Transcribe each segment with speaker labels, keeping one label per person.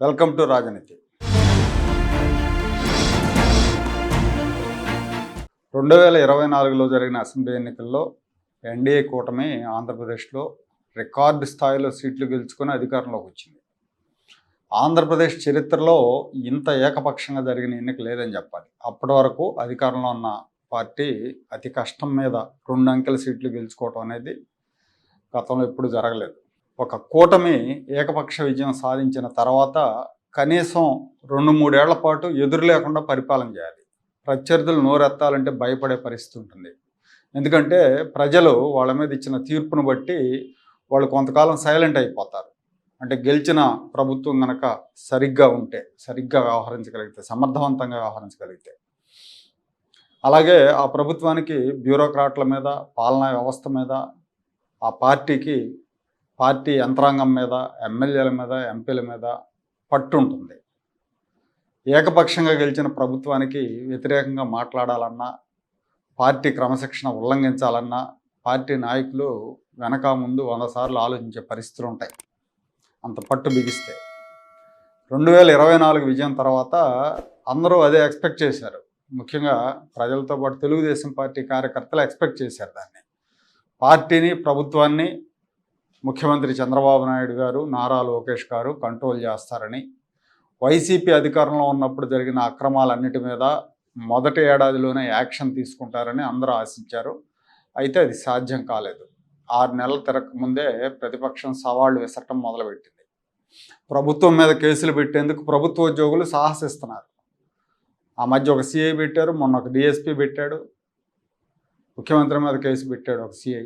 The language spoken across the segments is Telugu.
Speaker 1: వెల్కమ్ టు రాజనీతి. 2024లో జరిగిన అసెంబ్లీ ఎన్నికల్లో ఎన్డీఏ కూటమి ఆంధ్రప్రదేశ్లో రికార్డు స్థాయిలో సీట్లు గెలుచుకొని అధికారంలోకి వచ్చింది. ఆంధ్రప్రదేశ్ చరిత్రలో ఇంత ఏకపక్షంగా జరిగిన ఎన్నిక లేదని చెప్పాలి. అప్పటి వరకు అధికారంలో ఉన్న పార్టీ అతి కష్టం మీద 2 అంకెల సీట్లు గెలుచుకోవటం అనేది గతంలో ఎప్పుడు జరగలేదు. ఒక కూటమి ఏకపక్ష విజయం సాధించిన తర్వాత కనీసం 2-3 ఏళ్ల పాటు ఎదురు లేకుండా పరిపాలన చేయాలి. ప్రత్యర్థులు నోరెత్తాలంటే భయపడే పరిస్థితి ఉంటుంది. ఎందుకంటే ప్రజలు వాళ్ళ మీద ఇచ్చిన తీర్పును బట్టి వాళ్ళు కొంతకాలం సైలెంట్ అయిపోతారు. అంటే గెలిచిన ప్రభుత్వం కనుక సరిగ్గా ఉంటే, సరిగ్గా వ్యవహరించగలిగితే, సమర్థవంతంగా వ్యవహరించగలిగితే. అలాగే ఆ ప్రభుత్వానికి బ్యూరోక్రాట్ల మీద, పాలనా వ్యవస్థ మీద, ఆ పార్టీ యంత్రాంగం మీద, ఎమ్మెల్యేల మీద, ఎంపీల మీద పట్టు ఉంటుంది. ఏకపక్షంగా గెలిచిన ప్రభుత్వానికి వ్యతిరేకంగా మాట్లాడాలన్నా, పార్టీ క్రమశిక్షణ ఉల్లంఘించాలన్నా పార్టీ నాయకులు వెనక ముందు 100 సార్లు ఆలోచించే పరిస్థితులు ఉంటాయి, అంత పట్టు బిగిస్తే. 2024 విజయం తర్వాత అందరూ అదే ఎక్స్పెక్ట్ చేశారు. ముఖ్యంగా ప్రజలతో పాటు తెలుగుదేశం పార్టీ కార్యకర్తలు ఎక్స్పెక్ట్ చేశారు దాన్ని. పార్టీని, ప్రభుత్వాన్ని ముఖ్యమంత్రి చంద్రబాబు నాయుడు గారు, నారా లోకేష్ గారు కంట్రోల్ చేస్తారని, వైసీపీ అధికారంలో ఉన్నప్పుడు జరిగిన అక్రమాలన్నిటి మీద మొదటి ఏడాదిలోనే యాక్షన్ తీసుకుంటారని అందరూ ఆశించారు. అయితే అది సాధ్యం కాలేదు. 6 నెలలు తిరగకముందే ప్రతిపక్షం సవాళ్లు విసరటం మొదలుపెట్టింది. ప్రభుత్వం మీద కేసులు పెట్టేందుకు ప్రభుత్వ ఉద్యోగులు సాహసిస్తున్నారు. ఆ మధ్య ఒక సిఐ పెట్టారు, మొన్న ఒక డిఎస్పీ పెట్టాడు, ముఖ్యమంత్రి మీద కేసు పెట్టాడు ఒక సిఐ.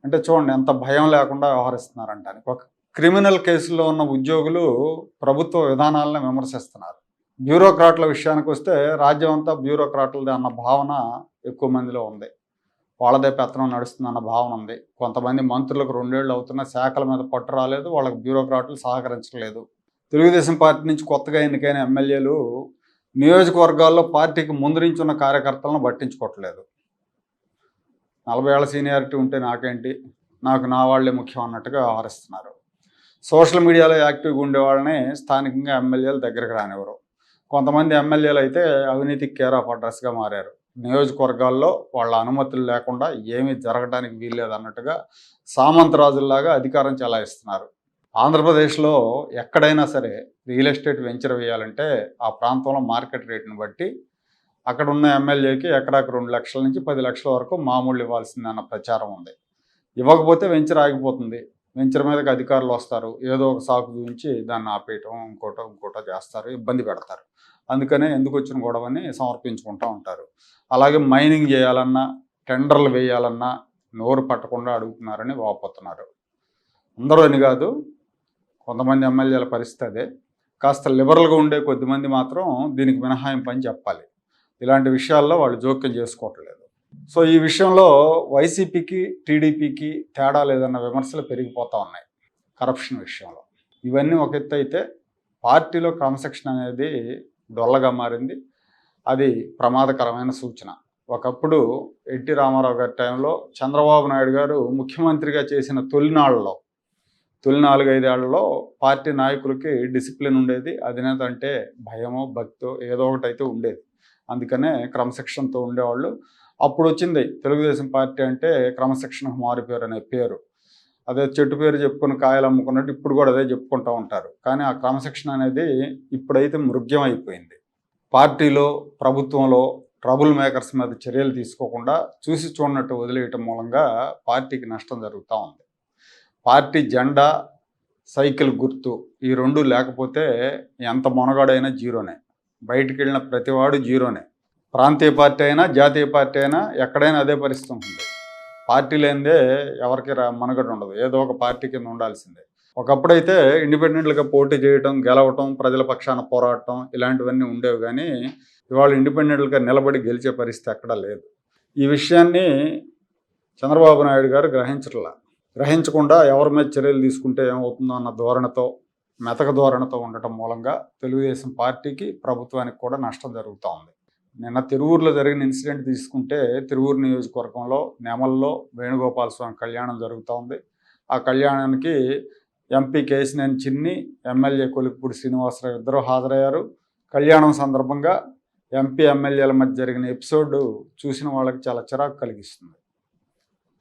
Speaker 1: అంటే చూడండి ఎంత భయం లేకుండా వ్యవహరిస్తున్నారంటానికి. ఒక క్రిమినల్ కేసుల్లో ఉన్న ఉద్యోగులు ప్రభుత్వ విధానాలను విమర్శిస్తున్నారు. బ్యూరోక్రాట్ల విషయానికి వస్తే రాజ్యం అంతా బ్యూరోక్రాట్లదే అన్న భావన ఎక్కువ మందిలో ఉంది. వాళ్ళదే పెత్తనం నడుస్తుందన్న భావన ఉంది. కొంతమంది మంత్రులకు 2 ఏళ్ళు అవుతున్న శాఖల మీద పట్టు రాలేదు, వాళ్ళకి బ్యూరోక్రాట్లు సహకరించలేదు. తెలుగుదేశం పార్టీ నుంచి కొత్తగా ఎన్నికైన ఎమ్మెల్యేలు నియోజకవర్గాల్లో పార్టీకి ముందు నుంచి ఉన్న కార్యకర్తలను పట్టించుకోవట్లేదు. 40 ఏళ్ల సీనియారిటీ ఉంటే నాకేంటి, నాకు నా వాళ్లే ముఖ్యం అన్నట్టుగా వ్యవహరిస్తున్నారు. సోషల్ మీడియాలో యాక్టివ్గా ఉండే వాళ్ళని స్థానికంగా ఎమ్మెల్యేలు దగ్గరకు రానివ్వరు. కొంతమంది ఎమ్మెల్యేలు అయితే అవినీతికి కేర్ ఆఫ్ అడ్రస్గా మారారు. నియోజకవర్గాల్లో వాళ్ళ అనుమతులు లేకుండా ఏమీ జరగడానికి వీల్లేదు అన్నట్టుగా సామంతరాజుల్లాగా అధికారం చెలాయిస్తున్నారు. ఆంధ్రప్రదేశ్లో ఎక్కడైనా సరే రియల్ ఎస్టేట్ వెంచర్ వేయాలంటే ఆ ప్రాంతంలో మార్కెట్ రేటును బట్టి అక్కడ ఉన్న ఎమ్మెల్యేకి ఎకరాకు 2 లక్షల నుంచి 10 లక్షల వరకు మామూలు ఇవ్వాల్సిందన్న ప్రచారం ఉంది. ఇవ్వకపోతే వెంచర్ ఆగిపోతుంది. వెంచర్ మీదకి అధికారులు వస్తారు, ఏదో ఒక సాకు చూపించి దాన్ని ఆపేయటం, ఇంకోటో చేస్తారు, ఇబ్బంది పెడతారు. అందుకనే ఎందుకు వచ్చిన గొడవని సమర్పించుకుంటూ ఉంటారు. అలాగే మైనింగ్ చేయాలన్నా, టెండర్లు వేయాలన్నా నోరు పట్టకుండా అడుగుతున్నారని వాపోతున్నారు. అందరూ అని కాదు, కొంతమంది ఎమ్మెల్యేల పరిస్థితి అదే. కాస్త లిబరల్గా ఉండే కొద్దిమంది మాత్రం దీనికి మినహాయింపు అని చెప్పాలి. ఇలాంటి విషయాల్లో వాళ్ళు జోక్యం చేసుకోవట్లేదు. సో ఈ విషయంలో వైసీపీకి, టీడీపీకి తేడా లేదన్న విమర్శలు పెరిగిపోతూ ఉన్నాయి కరప్షన్ విషయంలో. ఇవన్నీ ఒక ఎత్తు అయితే పార్టీలో క్రమశిక్షణ అనేది డొల్లగా మారింది. అది ప్రమాదకరమైన సూచన. ఒకప్పుడు ఎన్టీ రామారావు గారి టైంలో చంద్రబాబు నాయుడు గారు ముఖ్యమంత్రిగా చేసిన తొలి 4-5 ఏళ్లలో పార్టీ నాయకులకి డిసిప్లిన్ ఉండేది. అధినేత అంటే భయమో, భక్తో ఏదో ఒకటి అయితే ఉండేది. అందుకనే క్రమశిక్షణతో ఉండేవాళ్ళు. అప్పుడు వచ్చింది తెలుగుదేశం పార్టీ అంటే క్రమశిక్షణకు మారిపోయారు అనే పేరు. అదే చెట్టు పేరు చెప్పుకుని కాయలు అమ్ముకున్నట్టు ఇప్పుడు కూడా అదే చెప్పుకుంటూ ఉంటారు. కానీ ఆ క్రమశిక్షణ అనేది ఇప్పుడైతే మృగ్యం అయిపోయింది. పార్టీలో, ప్రభుత్వంలో ట్రబుల్ మేకర్స్ మీద చర్యలు తీసుకోకుండా చూసి చూడనట్టు వదిలేయటం మూలంగా పార్టీకి నష్టం జరుగుతూ ఉంది. పార్టీ జెండా, సైకిల్ గుర్తు ఈ 2 లేకపోతే ఎంత మొనగాడైనా జీరోనే. బయటికి వెళ్ళిన ప్రతివాడు జీరోనే. ప్రాంతీయ పార్టీ అయినా, జాతీయ పార్టీ అయినా ఎక్కడైనా అదే పరిస్థితి ఉంటుంది. పార్టీ లేనిదే ఎవరికి మనుగడ ఉండదు, ఏదో ఒక పార్టీ కింద ఉండాల్సిందే. ఒకప్పుడైతే ఇండిపెండెంట్గా పోటీ చేయటం, గెలవటం, ప్రజల పక్షాన పోరాటం ఇలాంటివన్నీ ఉండేవి. కానీ ఇవాళ ఇండిపెండెంట్గా నిలబడి గెలిచే పరిస్థితి ఎక్కడా లేదు. ఈ విషయాన్ని చంద్రబాబు నాయుడు గారు గ్రహించకుండా ఎవరి మీద చర్యలు తీసుకుంటే ఏమవుతుందో అన్న ధోరణితో, మెతక ధోరణితో ఉండటం మూలంగా తెలుగుదేశం పార్టీకి, ప్రభుత్వానికి కూడా నష్టం జరుగుతూ ఉంది. నిన్న తిరువూరులో జరిగిన ఇన్సిడెంట్ తీసుకుంటే, తిరువూరు నియోజకవర్గంలో నెమల్లో వేణుగోపాల స్వామి కళ్యాణం జరుగుతూ ఉంది. ఆ కళ్యాణానికి ఎంపీ కేశినేని చిన్ని, ఎమ్మెల్యే కొలుకుపూడి శ్రీనివాసరావు ఇద్దరు హాజరయ్యారు. కళ్యాణం సందర్భంగా ఎంపీ ఎమ్మెల్యేల మధ్య జరిగిన ఎపిసోడ్ చూసిన వాళ్ళకి చాలా చిరాకు కలిగిస్తుంది.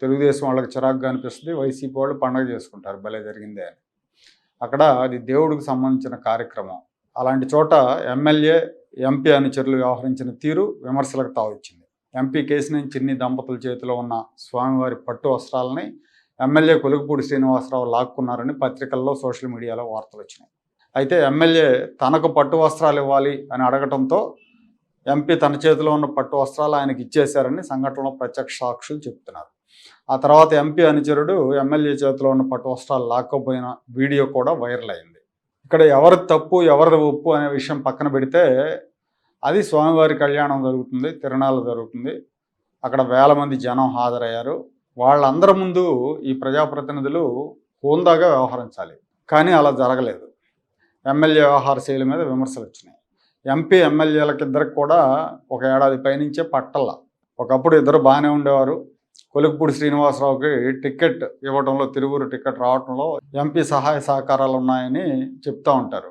Speaker 1: తెలుగుదేశం వాళ్ళకి చిరాకుగా అనిపిస్తుంది, వైసీపీ వాళ్ళు పండగ చేసుకుంటారు భలే జరిగిందే అని. అక్కడ అది దేవుడికి సంబంధించిన కార్యక్రమం. అలాంటి చోట ఎమ్మెల్యే ఎంపీ అనుచరులు వ్యవహరించిన తీరు విమర్శలకు తావిచ్చింది. ఎంపీ కేశినేని చిన్ని దంపతుల చేతిలో ఉన్న స్వామివారి పట్టు వస్త్రాలని ఎమ్మెల్యే కొలుకుపూడి శ్రీనివాసరావు లాక్కున్నారని పత్రికల్లో సోషల్ మీడియాలో వార్తలు వచ్చినాయి. అయితే ఎమ్మెల్యే తనకు పట్టు వస్త్రాలు ఇవ్వాలి అని అడగటంతో ఎంపీ తన చేతిలో ఉన్న పట్టు వస్త్రాలు ఆయనకి ఇచ్చేశారని సంఘటనలో ప్రత్యక్ష సాక్షులు చెప్తున్నారు. ఆ తర్వాత ఎంపీ అనుచరుడు ఎమ్మెల్యే చేతిలో ఉన్న పట్టు వస్త్రాలు లాక్కపోయిన వీడియో కూడా వైరల్ అయింది. ఇక్కడ ఎవరిది తప్పు ఎవరిది ఒప్పు అనే విషయం పక్కన పెడితే అది స్వామివారి కళ్యాణం జరుగుతుంది, తిరునాళ్ళు జరుగుతుంది, అక్కడ వేల మంది జనం హాజరయ్యారు. వాళ్ళందరి ముందు ఈ ప్రజాప్రతినిధులు హోందాగా వ్యవహరించాలి, కానీ అలా జరగలేదు. ఎమ్మెల్యే వ్యవహార శైలి మీద విమర్శలు వచ్చినాయి. ఎంపీ ఎమ్మెల్యేలకిద్దరికి కూడా ఒక ఏడాది పైనుంచే పట్టల్ల. ఒకప్పుడు ఇద్దరు బాగానే ఉండేవారు. కొలుకుపూడి శ్రీనివాసరావుకి టికెట్ ఇవ్వడంలో, తిరువురు టికెట్ రావడంలో ఎంపీ సహాయ సహకారాలు ఉన్నాయని చెప్తూ ఉంటారు.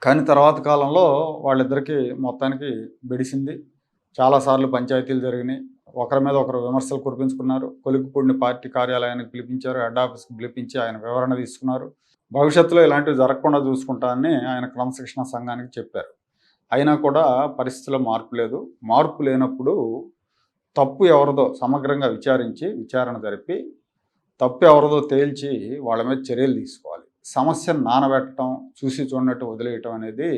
Speaker 1: కానీ తర్వాత కాలంలో వాళ్ళిద్దరికీ మొత్తానికి బెడిసింది. చాలాసార్లు పంచాయతీలు జరిగినాయి. ఒకరి మీద ఒకరు విమర్శలు కురిపించుకున్నారు. కొలుకుపూడిని పార్టీ కార్యాలయానికి పిలిపించారు, హెడ్ ఆఫీస్కి పిలిపించి ఆయన వివరణ తీసుకున్నారు. భవిష్యత్తులో ఇలాంటివి జరగకుండా చూసుకుంటానని ఆయన క్రమశిక్షణ సంఘానికి చెప్పారు. అయినా కూడా పరిస్థితిలో మార్పు లేదు. మార్పు లేనప్పుడు తప్పు ఎవరిదో సమగ్రంగా విచారణ జరిపి తప్పు ఎవరిదో తేల్చి వాళ్ళ మీద చర్యలు తీసుకోవాలి. సమస్యను నానబెట్టడం, చూసి చూడనట్టు వదిలేయటం అనేది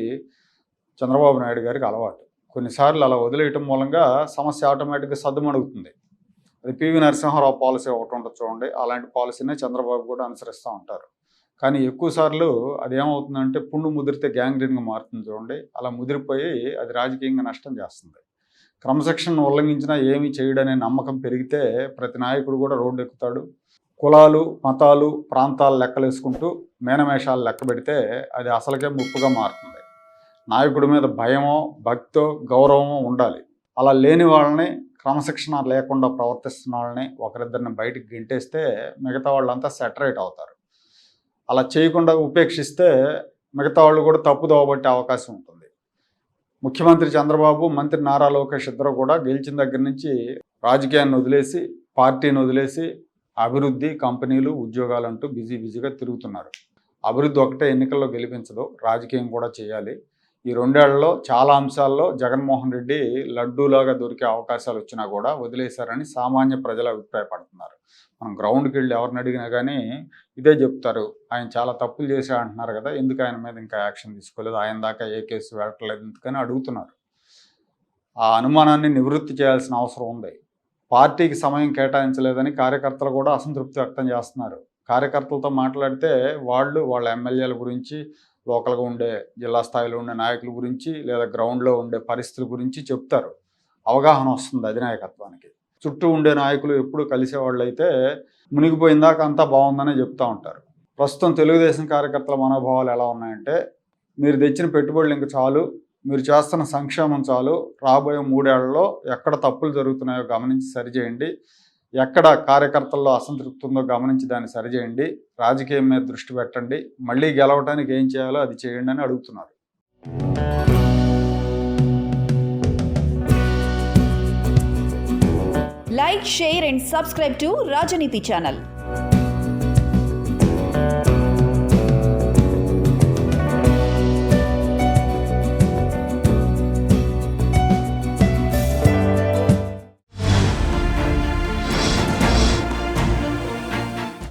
Speaker 1: చంద్రబాబు నాయుడు గారికి అలవాటు. కొన్నిసార్లు అలా వదిలేయటం మూలంగా సమస్య ఆటోమేటిక్గా సద్దుమణుగుతుంది. అది పివి నరసింహారావు పాలసీ ఒకటి ఉంటుంది చూడండి, అలాంటి పాలసీనే చంద్రబాబు కూడా అనుసరిస్తూ ఉంటారు. కానీ ఎక్కువసార్లు అది ఏమవుతుందంటే పుండు ముదిరితే గ్యాంగ్రీన్గా మారుతుంది చూడండి, అలా ముదిరిపోయి అది రాజకీయంగా నష్టం చేస్తుంది. క్రమశిక్షణను ఉల్లంఘించినా ఏమీ చేయడనే నమ్మకం పెరిగితే ప్రతి నాయకుడు కూడా రోడ్డు ఎక్కుతాడు. కులాలు, మతాలు, ప్రాంతాలు లెక్కలేసుకుంటూ మేనమేషాలు లెక్క పెడితే అది అసలుకే ముప్పుగా మారుతుంది. నాయకుడి మీద భయమో, భక్తో, గౌరవమో ఉండాలి. అలా లేని వాళ్ళని, క్రమశిక్షణ లేకుండా ప్రవర్తిస్తున్న వాళ్ళని ఒకరిద్దరిని బయటికి గెంటేస్తే మిగతా వాళ్ళంతా సెటరేట్ అవుతారు. అలా చేయకుండా ఉపేక్షిస్తే మిగతా వాళ్ళు కూడా తప్పుదోవ పట్టే అవకాశం ఉంటుంది. ముఖ్యమంత్రి చంద్రబాబు, మంత్రి నారా లోకేష్ ఇద్దరు కూడా గెలిచిన దగ్గర నుంచి రాజకీయాన్ని వదిలేసి, పార్టీని వదిలేసి అభివృద్ధి, కంపెనీలు, ఉద్యోగాలు అంటూ బిజీగా తిరుగుతున్నారు. అభివృద్ధి ఒకటే ఎన్నికల్లో గెలిపించదు, రాజకీయం కూడా చేయాలి. ఈ 2 ఏళ్లలో చాలా అంశాల్లో జగన్మోహన్ రెడ్డి లడ్డూలాగా దొరికే అవకాశాలు వచ్చినా కూడా వదిలేశారని సామాన్య ప్రజలు అభిప్రాయపడుతున్నారు. మనం గ్రౌండ్కి వెళ్ళి ఎవరిని అడిగినా కానీ ఇదే చెప్తారు, ఆయన చాలా తప్పులు చేశా అంటున్నారు కదా, ఎందుకు ఆయన మీద ఇంకా యాక్షన్ తీసుకోలేదు, ఆయన దాకా ఏ కేసు వెళ్ళట్లేదు ఎందుకని అడుగుతున్నారు. ఆ అనుమానాన్ని నివృత్తి చేయాల్సిన అవసరం ఉంది. పార్టీకి సమయం కేటాయించలేదని కార్యకర్తలు కూడా అసంతృప్తి వ్యక్తం చేస్తున్నారు. కార్యకర్తలతో మాట్లాడితే వాళ్ళ ఎమ్మెల్యేల గురించి, లోకల్గా ఉండే జిల్లా స్థాయిలో ఉండే నాయకుల గురించి, లేదా గ్రౌండ్లో ఉండే పరిస్థితుల గురించి చెప్తారు. అవగాహన వస్తుంది అధినాయకత్వానికి. చుట్టూ ఉండే నాయకులు ఎప్పుడు కలిసేవాళ్ళు అయితే మునిగిపోయిందాక అంతా బాగుందనే చెప్తూ ఉంటారు. ప్రస్తుతం తెలుగుదేశం కార్యకర్తల మనోభావాలు ఎలా ఉన్నాయంటే, మీరు తెచ్చిన పెట్టుబడులు ఇంక చాలు, మీరు చేస్తున్న సంక్షేమం చాలు, రాబోయే 3 ఏళ్లలో ఎక్కడ తప్పులు జరుగుతున్నాయో గమనించి సరిచేయండి, ఎక్కడ కార్యకర్తల్లో అసంతృప్తి ఉందో గమనించి దాన్ని సరిచేయండి, రాజకీయం మీద దృష్టి పెట్టండి, మళ్ళీ గెలవడానికి ఏం చేయాలో అది చేయండి అని అడుగుతున్నారు.
Speaker 2: Like, share and subscribe to Rajaniti channel.